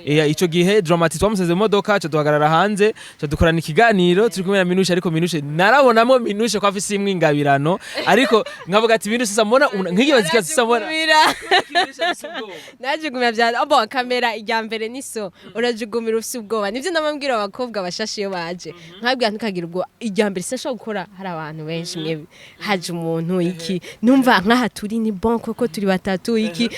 ico gihe Dramati twamuseze mu modoka cyo duhagarara hanze cyo dukorana ikiganiro turi kumwe na Minouche ariko Minouche narabonamo Minouche kwa afise imwe ingabirano ariko nkavuga ati Minouche samona nk'iyo zika samona najugumya bya abo kamera ijya mbere niso urajugumira ufise ubwoba nivyo namambwira abakobwa bashashe yo baje nkabwira ntukagira ubwo ijya mbere sesho gukora hari abantu benshi mwe haje umuntu iki numva nkaha turi ni bon koko turi batatu iki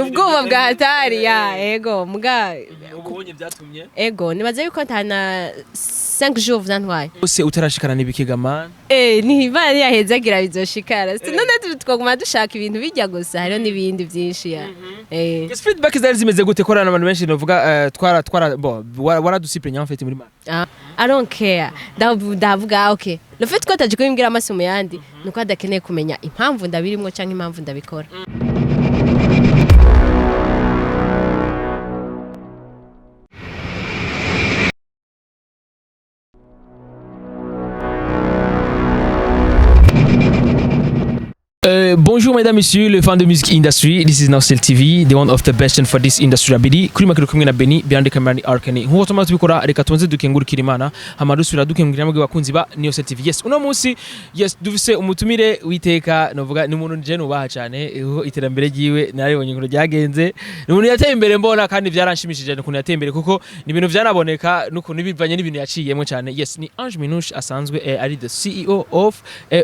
ubwoba bwa hatari ya ego muga ubonye byatumye ego nibaze yuko ntana 5 jours vyantwaye ose utarashikana n'ibikigamana ni bari yahezagira bizoshikara none twaguma dushaka ibintu bijya gusa hariho n'ibindi byinshi ya feedback zari zimeze gute korana abantu benshi novuga twara waradusiplenya en fait muri ma I don't care ndavuga okay le fait ko ataje kubimbwira amasomo yandi nuko adakeneye kumenya impamvu ndabirimo cyangwa impamvu ndabikora. Bonjour mesdames, messieurs, les fans de music industry. This is Nausel TV, the one of the best for this industry abidi. Kuri makuru kumwe na Beni behind the camera ni Arkani. Nkuko tumaze tubikora reka tubanze dukengurukira Imana. Hamadusubira dukengurira mwebwe bakunzi ba Nausel TV. Yes, uno munsi dufise umutumire witeka novuga ni umuntu je nubaha cyane iterambere ryiwe naribonye ngo ryagenze. Ni umuntu yateye imbere mbona kandi byaranshimishije n'ukuntu yateye imbere kuko ni ibintu byanaboneka n'ukuntu bivanye n'ibintu yaciyemo cyane. Yes, ni Ange Minouche asanzwe ari the CEO of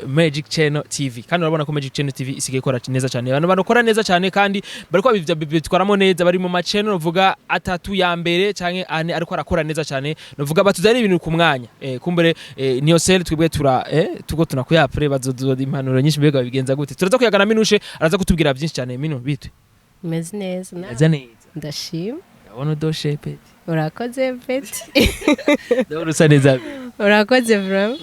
Magic Channel TV. Kandi urabona ko Magic Channel TV isigaye ikora neza cyane abantu banokora neza cyane kandi bariko bitwaramo neza bari mu ma channel novuga atatu ya mbere canke ane ariko arakora neza cyane novuga batuzari ibintu ku mwanya kumbere Nausel twebwe tuko tunakuya après bazozo impanuro nyinshi mbega bigenza gute turaza kuyagana Minouche araza kutubwira byinshi cyane Minu bitwe meze neza ndashima ndabona doshe peti urakoze peti ndabona neza urakoze bro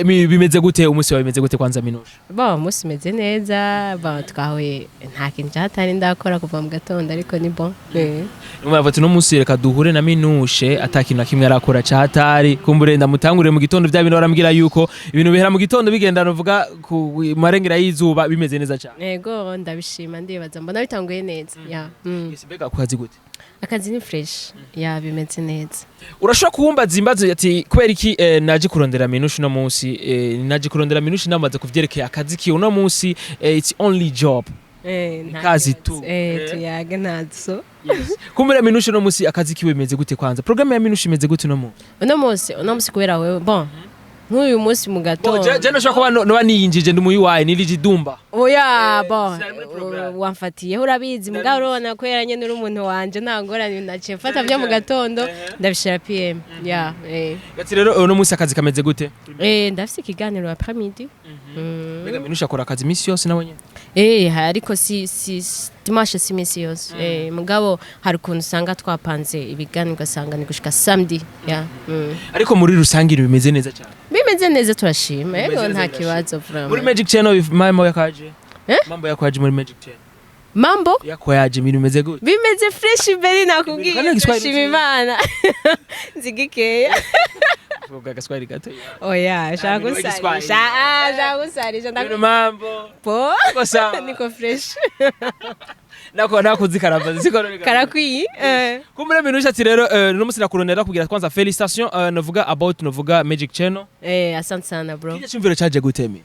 bimeze gute umunsi wawe bimeze gute kwanza Minouche umunsi umeze neza twahuye nta kintu cyatari ndakora kuva mu gatondo ariko ni bon numva no munsi reka duhure na Minouche atakintu kimwe arakora cyatari kumbure ndamutangurire mu gitondo bya bintu barambwira yuko ibintu bihera mu gitondo bigenda novuga ku marengera y'izuba bimeze neza cyane yego ndabishima ndibaza mbona bitanguye neza ya mbega kukazi gute akazi ni fresh ya bimeze neza urashobora kuwumbaza imbazo ati kubera iki naje kurondera Minouche no munsi naje kurondera Minouche namaze kuvyerekeye akazi ki uno munsi it's only job kazi tu tuyaga ntazo kumera Minouche no munsi akazi kiwe bimeze gute kwanza programme ya Minouche imeze gute uno munsi kubera wewe bon nk'uyu munsi mu gatondo je nashaka kuba no niyinjije ndi muyi waye nirije dumba oya bon wamfatiye urabizi mugabo urabona ko yaranye n'uri umuntu wanje ntangorane naciye mfata byo mu gatondo ndabishira PM ya gati rero uno munsi akazi kameze gute ndafise ikiganiro après midi mbega Minouche akora akazi misi yose nabonye ariko si dimanche si misi yose mugabo hari ukuntu usanga twapanze ibiganiro ugasanga ni gushika samedi ya ariko muri rusange bimeze neza cyane bimeze neza turashima yego nta kibazo vraiment muri Magic Channel mambo yakaje mambo yakaje muri Magic Channel mambo yakoyaje ibintu bimeze gute bimeze fresh beri nakubwiye shima Imana nzigikeya vuga gaswari gato oya shagusarisha mambo po niko fresh nako zikaramba zikoro karakwi kumure Minouche ati rero no musira kurondera kugira kwanza félicitations novuga about novuga Magic Channel asante sana bro kije cyumviro cyaje guteme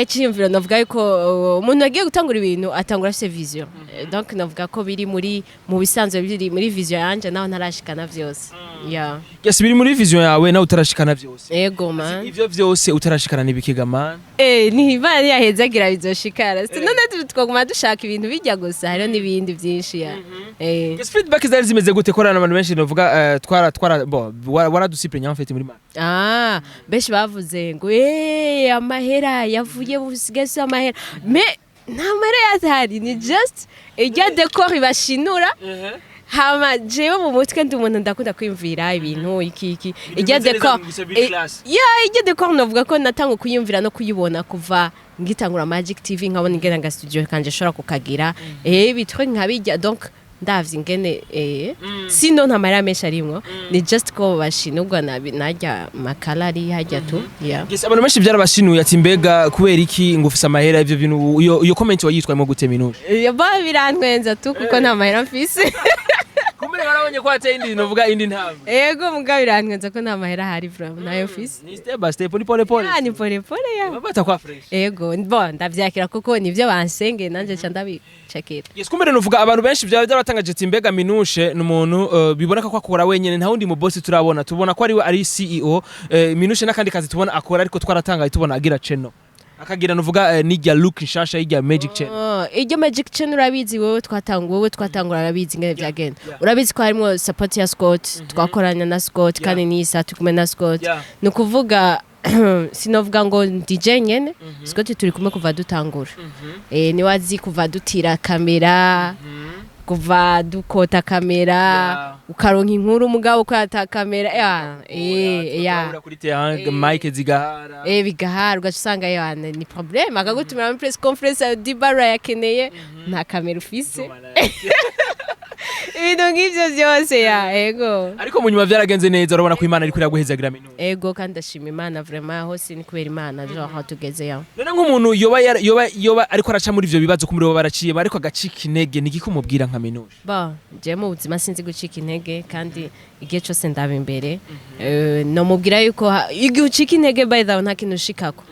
cyiyumviro navuga yuko umuntu agiye gutangura ibintu atangura afite vision donc navuga ko biri mu bisanzwe biri muri vision yanje naho ntarashikana vyose ya yes biri muri vision yawe naho utarashikana vyose yego man ivyo vyose utarashikana n'ibikigamana ni bari yahezagira bizoshikara none twaguma dushaka ibintu bijya gusa hariho n'ibindi byinshi ya yes feedback zari zimeze gute korana abantu benshi novuga waradusiplenya en fait muri ma benshi bavuze ngo amahera yavuye busigase amahera mais nta mahera yazari ni just ijya decor ibashinura hama jewe mu mutwe ndi umuntu ndakunda kwimvira ibintu iki ijya decor ijya decor novuga ko natanga kuyumvira no kuyibona kuva ngitangura Magic TV nkabona ingena nga studio kanje shora kukagira bitwe nkabijya donc ndavye ingene sino nta mahera menshi arimwo ni just ko bashinurwa najya makalari hajya tu yes abantu benshi byarabashinuye ati mbega kubera iki ngufisa amahera ivyo bintu iyo comment wayitwayemo gute Minouche birantwenza tu kuko nta mahera mfise kumbe wabonye ko hateye indi novuga indi ntambwe ego mugabo birantwenza ko nta mahera ahari vraiment nayo office ni step by step ni pole pole ni pole pole ya bata kwa fresh ego bon ndavyakira kuko nivyo bansenge nanje ca ndabicakira yes kumbere novuga abantu benshi byaratangaje ati mbega Minouche n'umuntu biboneka ko akora wenyene nta wundi mu boss turabona tubona ko ari CEO Minouche nakandi kazi tubona akora ariko twaratangaye tubona agira channel akagira nuvuga nijya look nshasha ijya magic channel ijya magic channel urabizi wowe twatangura urabizi ngene byagenda urabizi ko harimo support ya Scott twakoranya na Scott kandi nisa tukume na Scott nukuvuga sinovuga ngo DJ nyene Scott turi kumwe kuva dutangura ni wazi kuva dutira kamera kuva dukota kamera ukaronka inkuru mugabo ko ata kamera ya kuri te mic zigahara bigahara ugasanga yana ni problem akagutumira muri press conference Dibara yakeneye nta kamera ufise ibintu ngivyo byose ya ego ariko munyuma byaragenze neza urabona ko Imana iri kuri yaguhezagira Minouche ego kandi ashima Imana vraiment hose ni kubera Imana jo aho tugeze ya none nk'umuntu yoba ariko araca muri ivyo bibazo kumuri bo baraciye ariko agacika intege niki kumubwira nka Minouche ba je mu buzima sinzi gucika intege kandi igihe cyose ndaba imbere no mubwira yuko igihe ucika intege by the way nta kintu ushikako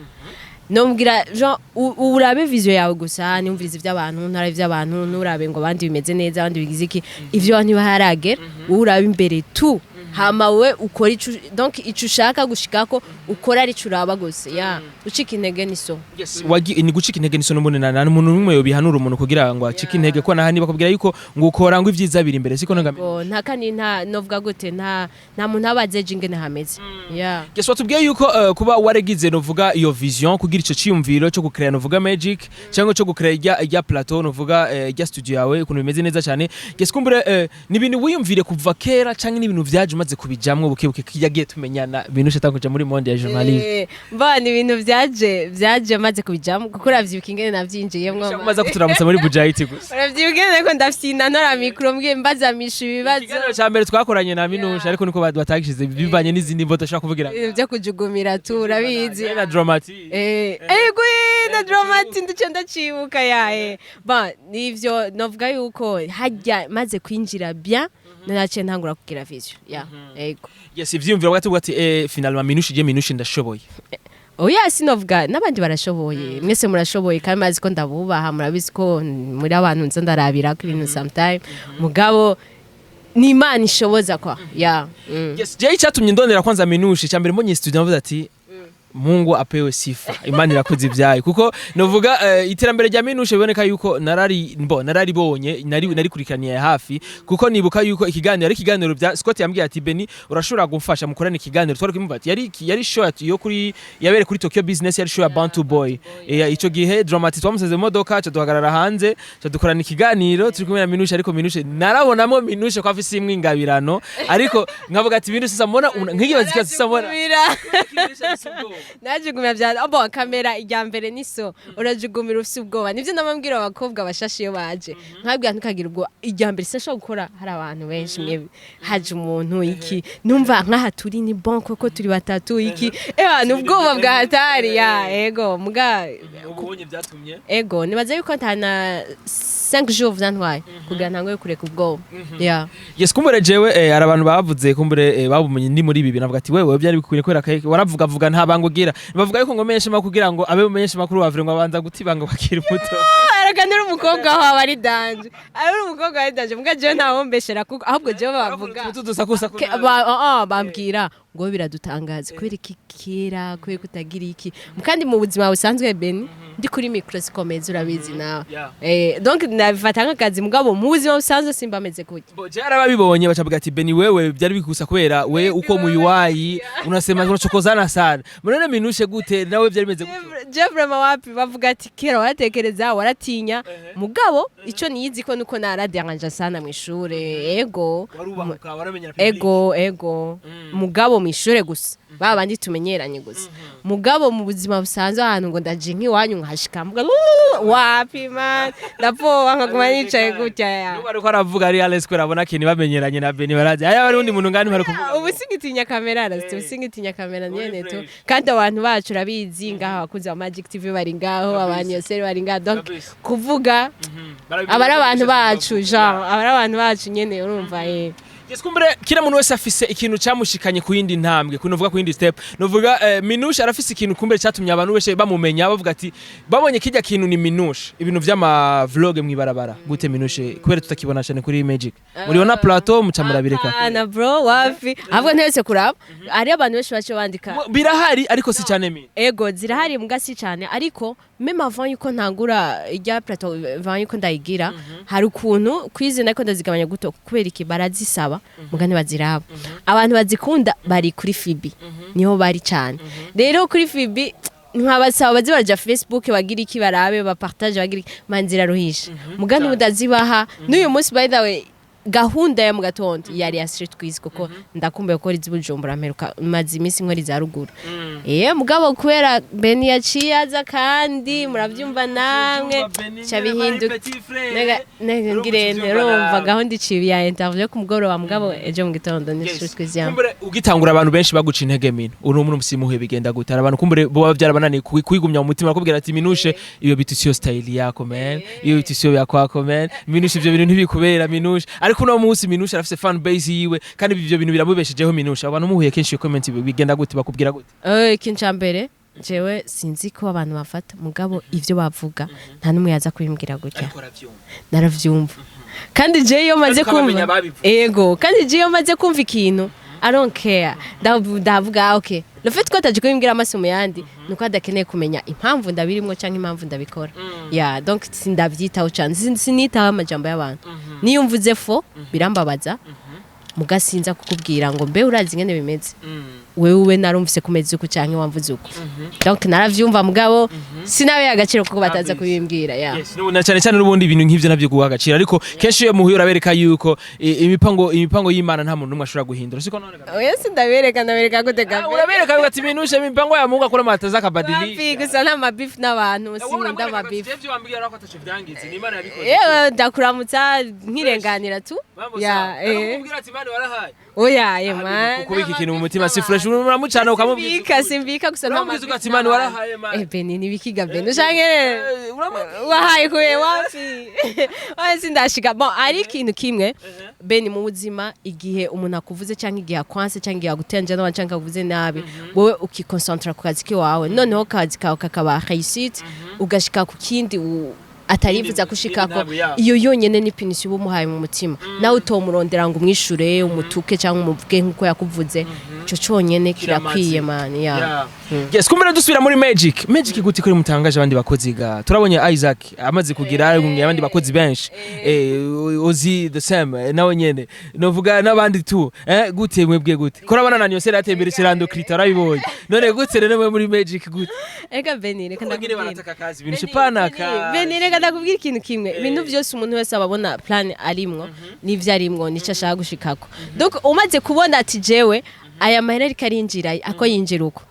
Nombwira Jean urabe vision yawe gusa nimviriza ivy'abantu ntara ivy'abantu nurabe ngo bandi bimeze neza abandi bigize iki ivyo abantu baharagera urabe imbere tu hama we ukora donc ico ushaka gushikako ukora ari curaba gose ya ucika intege niso yes ni gucika intege niso n'umuntu nana umuntu umwe yobihanura umuntu kugira ngo acika intege ko nahani bakubwira yuko ngo ukora ngo ivyiza biri imbere siko ngamije nta kandi nta novuga gute nta muntu abazeje ingene hameze ya yes watubwiye yuko kuba waregize novuga iyo vision kugira ico ciyumviro cyo gukreya novuga magic cyangwa cyo gukreya ya plateau novuga ya studio yawe ukuntu bimeze neza cyane yes kumbure ni ibintu wiyumvire kuva kera cyangwa ni ibintu vyaje umaze kubijamwe bukebuke kiyagiye tumenyana Minouche atakuja muri monde ya journalisme mbana ibintu vyaje maze kubijamwe kuko uravyibuka ingene navyinjiyemwo maze kuturamutsa muri Bujayiti gusa uravyibuka ingene ko ndafyina ntora micro mbwiye mbaza mishu ibibazo ikiganiro cya mbere twakoranye na Minouche ariko niko batagishije bivanye n'izindi mboto ashaka kuvugira byo kujugumira tu urabizi na dramatic ego na dramatic ndice ndacibuka yae ba nivyo novuga yuko hajya maze kwinjira bien naciye ntangura kugira vision ya ego yes ivyumvira bwatubwa ati finalement Minouche ndashoboye oya sinovuga nabandi barashoboye mwese murashoboye kandi mazi ko ndabubaha murabizi ko muri abantu nza ndarabira ko ibintu sometime mugabo ni Imana ishoboza kwa ya yes je icyatumye ndondera kwanza Minouche cyambere mbonye studio navuze ati Mungu apewe sifa Imana irakoze ibyaye kuko novuga iterambere rya Minouche biboneka yuko narari bonye nari kurikaniye hafi kuko nibuka yuko ikiganiro bya Scott yambwiye ati Beni urashobora gumfasha mukorana ikiganiro twari kumva ati yari show yo kuri yabere kuri Tokyo Business yari show ya Bantu Boy ico gihe dramatic twamuseze mu modoka cyo duhagarara hanze cyo dukorana ikiganiro turi kumwe na Minouche ariko Minouche narabonamo Minouche ko afise imwe ingabirano ariko nkavuga ati Minouche samona nkigibaza ikazi samona najugumya bya abo kamera ijya mbere niso urajugumira ufite ubwoba nivyo namambwira abakobwa bashashe yo baje nkabwira ntukagira ubwo ijya mbere sasha gukora hari abantu benshi mwe haje umuntu iki numva nkaha turi ni bon koko turi batatu iki nubwoba bwa hatari ya ego muga ubonye byatumye ego nibaze yuko ntana 5 jours vyantwaye kugira ntango yo kureka ubwoba ya yes kumbure jewe arabantu bavuze kumbure babumenye ndi muri ibi navuga ati wewe byari bikwiriye kwera waravuga nta bango gira bavuga yuko ngo menshi kugira ngo abe menshi makuru bavire ngo abanza gutibanga bakira muto araganira umukobwa aho abari danje ari umukobwa ari danje muga jewe ntawo mbeshera kuko ahubwo jewe bavuga bambwira ngo biradutangaza kubera iki kera kubera kutagira iki kandi mu buzima busanzwe Beni ndi kuri micro sikomeza urabizi nawe donc nabifata nk'akazi mugabo mu buzima busanzwe simba ameze gutya je arababibonye bacavuga ati Beni wewe byari bikusa kubera we uko muyiwayi unasema unachokozana sana munene Minouche gute nawe byari bimeze gutyo je vraiment wapi bavuga ati kera waratekereza waratinya mugabo ico niyizi ko nuko naradanganja sana mu ishure ego warubahuka waramenyera ego mugabo ishure gusa babandi tumenyeranye gusa mugabo mu buzima busanzwe ahantu ngo ndaje nk'iwanyu nkashika mvuga wapi man ndapoa nkaguma nicaye gutya ya nuko ariko aravuga ari Alex kwera abona kintu bamenyeranye na Beni barazi aya bari undi muntu ngani bari kuvuga ubu singitinya kamera arasite singitinya kamera nyene to kandi abantu bacu rabizi ngaho abakuze wa Magic TV bari ngaho abantu yose bari ngaho donc kuvuga abari abantu bacu genre abari abantu bacu nyene urumva Yes kumbere kila muntu wese afise ikintu cyamushikanye ku yindi ntambwe kunovuga ku yindi step novuga Minouche arafise ikintu kumbere cyatumye abantu wese bamumenya bavuga ati babonye kijya kintu ni Minouche ibintu vy'ama vlog mwibarabara gute Minouche kubera tutakibona cyane kuri Magic muriona plateau mucamurabireka ana bro wapi ahubwo ntese kuraba ari abantu benshi bace bandika birahari ariko si cyane mi ego zirahari mugasi cyane ariko meme avant yuko ntangura ijya plateau avant yuko ndayigira hari ukuntu kwizina ko ndazigabanya guto kubera iki barazisaba mugane baziraba abantu bazikunda bari kuri Fibi niho bari cyane rero kuri Fibi nkabasaba bazi baraja Facebook bagira iki barabe ba partage bagira manzira ruhisha mugane mudazibaha n'uyu munsi by the way gahunda ya mugatondo yari ya street quiz kuko ndakumbuye ko rizi Bujumbura mperuka mazi imisi nkori za ruguru mugabo kubera Beni yaciye aza kandi muravyumva namwe cyabihinduka nega ngirente rumva gahunda icibi ya interview ku mugoroba mugabo ejo mu gitondo ni street quiz ya kumbure ugitangura abantu benshi baguca intege mino uri umuntu musimuhe bigenda gutara abantu kumbure bo byarabanani kwigumya mu mutima bakubwira ati Minouche iyo bitisiyo style yako man iyo bitisiyo yakwako man Minouche ivyo bintu ntibikubera Minouche kuno munsi Minouche arafise fan base yiwe kandi ivyo bintu biramubeshejeho Minouche abantu muhuye kenshi comment bigenda gute bakubwira gute ikinca mbere jewe sinzi ko abantu bafata mugabo ivyo bavuga nta numwe yaza kubimbwira gutya naravyumva kandi je iyo maze kumva ego kandi je iyo maze kumva ikintu I don't care ndavuga okay le fait ko taje kubimbwira amasomo yandi nuko adakeneye kumenya impamvu ndabirimo canke impamvu ndabikora donc sindavyitaho cyane sinitaho amajambo y'abantu niyo mvuze fo birambabaza mugasinza kukubwira ngo mbe urazi ngene bimeze wewe narumvise kumeze uko canke wamvuze uko donc naravyumva mugabo sinabe agaciro kuko bataza kubimbwira yes no cyane cyane n'ubundi ibintu nk'ivyo navyo guha agaciro ariko kenshi iyo muhuye urabereka yuko imipango y'Imana nta muntu numwe ashobora guhindura siko none yes ndabereka gute gabe urabereka ati Minouche imipango ya Mungu akora mataza kabadili gusa na mabif n'abantu sinkunda mabif ivyo wambwira rako atacho vyangize ni Imana yabikoze ndakuramutsa nkirenganira tu ukubwira ati Imana warahaye oya man kubika ikintu mu mutima si fresh uramucana ukamubwira simbika gusa n'amazwi ati Imana warahaye man Beni nibikiga Beni ushangere wahaye kuye wapi wese ndashika bon ari ikintu kimwe Beni mu buzima igihe umuntu akuvuze cyangwa igihe akwanse cyangwa igihe agutenje no cyangwa akuvuze nabi wowe ukikoncentra ku kazi kiwawe noneho kazi kawe kakaba réussite ugashika ku kindi atarivuza kushikako iyo yonyene ni pinisi bumuhaye mu mutima nawe utomurondera ngo umwishure umutuke cyangwa umuvuge nkuko yakuvuze ico cyonyene kirakwiye man yes kumera dusubira muri Magic gute kuri mutangaje abandi bakozi ga turabonye Isaac amaze kugira abandi bakozi benshi ozi the same nawe nyene novuga nabandi tu gute mwebwe gute korabana na Niyosera atembere kirando kritara bibonye none gute rero muri Magic gute ega Beni reka ndakubwira barataka kazi ibintu shipanaka Beni reka ndakubwira ikintu kimwe ibintu byose umuntu wese ababona plan arimwo n'ivyo arimwo nico ashaka gushikako donc umaze kubona ati jewe aya mahera ariko arinjira ako yinjira uko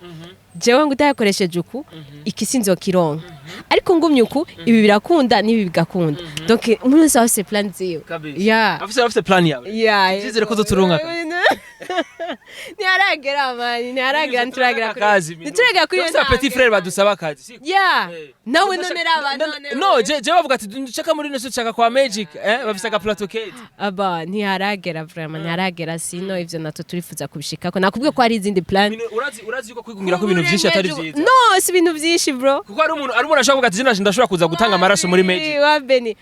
jewe ngo utayakoresheje uku ikisinzo kironka ariko ngumye uku ibi birakunda nibi bigakunda donc umuntu wese afise plan ziyo afise plan yawe izere ko zoturunga Niaragera mani niaragera nturagira kuri yo petit frère badusaba kazi nawe none raba no je bavuga ati nshaka muri no shaka kwa Magic bafise ka plateau cake aba ntiharagera vraiment ntiharagera sino ivyo nato turifuza kubishikako nakubwiye ko ari izindi plan urazi yuko kwigungira ko ibintu byinshi atari byiza no si ibintu byinshi bro kuko ari umuntu ashaka kuvuga ati ndashobora kuza gutanga amaraso muri Magic wa Beni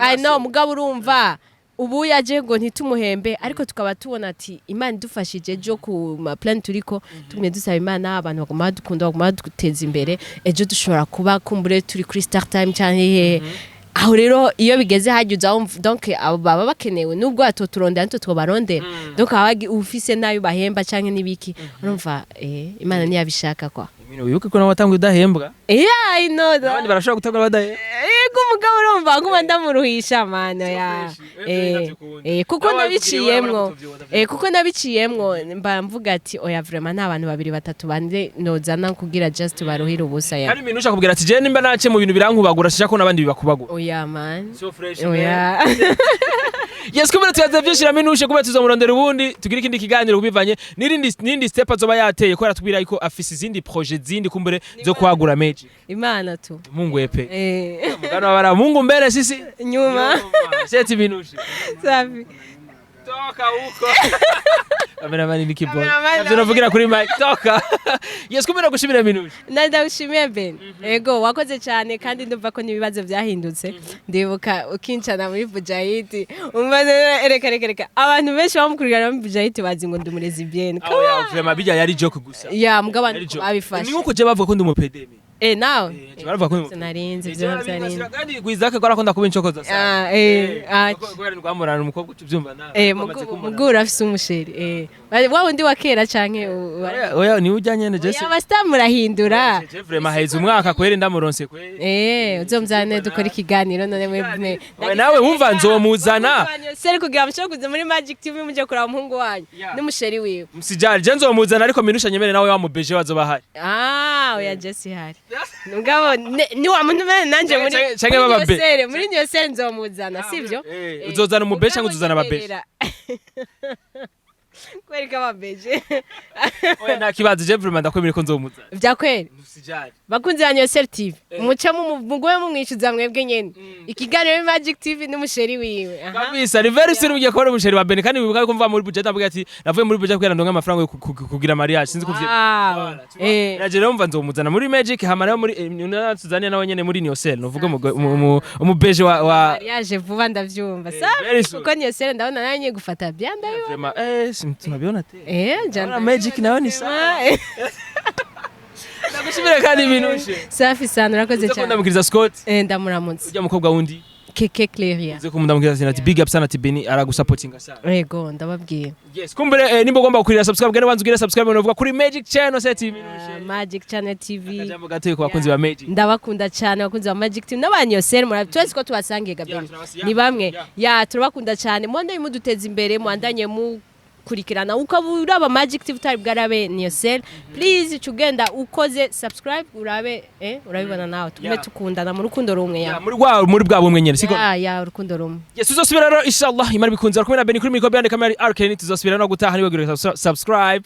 I know mugabo urumva ubu yaje ngo ntitumuhembe ariko tukaba tubona ati Imana idufashije jo ku ma plan turiko tumwe dusaba Imana abantu bagoma dukunda bagoma duteza imbere ejo dushobora kuba kumbure turi kuri start time cyane aho rero iyo bigeze hajyuza donc abo baba bakenewe nubwo atoturondera nto twobarondera donc abagi ufise nayo bahemba canke nibiki urumva Imana niyabishaka kwa Mino wibuke ko nawatanguye udahembwa. Yeah, I know that. Abandi barashobora gutangura badahembwa. Yego umugabo urumva nguma ndamuruhisha mano ya. Kuko nabiciyemwo. Kuko nabiciyemwo mba mvuga ati oya vraiment n'abantu babiri batatu bande nozana kugira just baruhira ubusa ya. Kandi Minouche akubwira ati je nimba nace mu bintu birankubagura sija ko nabandi bibakubagura. Oya man. So fresh. Oya. Yes, kumbe tuyaza vyinshi na Minouche kumbe tuzomurondera ubundi tugira ikindi kiganiro kubivanye nindi step azoba yateye ko aratubwira yuko afise izindi projet zindi kumbere zo kwagura Magic. Imana tu. Mungu epe. Mugano wabara Mungu mbele sisi nyuma. Seti Minouche. Safi. Toka huko. Kamera mani ni keyboard. Tunavugira kuri mic. Toka. Yes, kumbe nagushimira Minouche. Ndagushimiye Ben. Ego wakoze cyane kandi ndumva ko nibibazo byahindutse. Ndibuka ukincana muri Bujahidi. Umva reka. Abantu benshi bamukurikirana muri Bujahidi bazi ngo ndumurezi bien. Oh ya, vraiment bijya yari joke gusa. Ya mugabane abifashe. Ni uko je bavuga ko ndumupedemi. Nawe. Baravuga ko sinarinze byo byarinze. Kandi gwizake ko arakunda kuba incokoza sana. Gwera ndwamurana umukobwa utuvyumva nawe. Mugura afise umusheri. Wa wundi wa kera canke oya ni ujyanye na Jesse. Abasta murahindura. Je vraiment haize umwaka kwere ndamuronse kwere. Uzomzane dukora ikiganiro none mwe. Nawe wumva nzomuzana. Seri kugira msho kuza muri Magic TV muje kuraba umuhungu wanyu n'umusheri wiwe. Msijali je nzomuzana ariko Minouche nyemere nawe wamubeje wazoba hari. Oya Jesse hari. Ngabo ni wa muntu mene nanje muri niyo seri nzomuzana sivyo? Uzozana umubeje cyangwa uzozana ababeje? Kwereka ababeje. Oya nta kibazo je vraiment ndakwemera ko nzomuzana. Vyakwere. Msijali. Bakunzi ya niyo seri TV. Muce mugoye mumwishuza mwebwe nyene. Ikiganiro muri Magic TV n'umusheri wiwe. Kabisa ni very soon ugiye kubona umusheri wa Ben kandi wibuka ko mva muri budget avuga ati navuye muri budget kugira ndonga amafaranga kugira mariage sinzi kuvye. Naje rero mva nzomuzana muri Magic hama nayo muri Tanzania nawe nyene muri niyo seri novuga umubeje wa mariage vuba ndavyumva. Safi kuko niyo seri ndabona nanye gufata byanda yo. Vraiment tunabiona te. Jana Magic nayo ni sawa. Nagushimira kandi Minouche. Safi sana urakoze cyane. Ndamukiriza Scott. Ndamuramutse. Ujya mukobwa wundi. Keke Cleria. Uze kumudamukiriza ati big up sana ati Beni aragusupportinga sana. Yego ndababwiye. Yes, kumbere nimba ugomba gukurira subscribe gane banzu gira subscribe novuga kuri Magic Channel seti Minouche. Magic Channel TV. Ndajambo gatoye ku bakunzi ba Magic. Ndabakunda cyane abakunzi ba Magic TV n'abanyo seri twese ko tubasangiye gabeni. Ni bamwe. Ya turabakunda cyane. Mwanda imuduteza imbere mwandanye mu kurikirana ukabura aba Magic TV type garabe niyo sel please tugenda ukoze subscribe urabe urabibona nawe tume tukundana mu rukundo rumwe ya muri bwa bumwe nyene siko ya urukundo rumwe. Yes tuzosubira rero inshallah imari bikunze kumwe na Beni kuri mikro byande kamera Arkeni tuzosubira no gutaha niwe gure subscribe.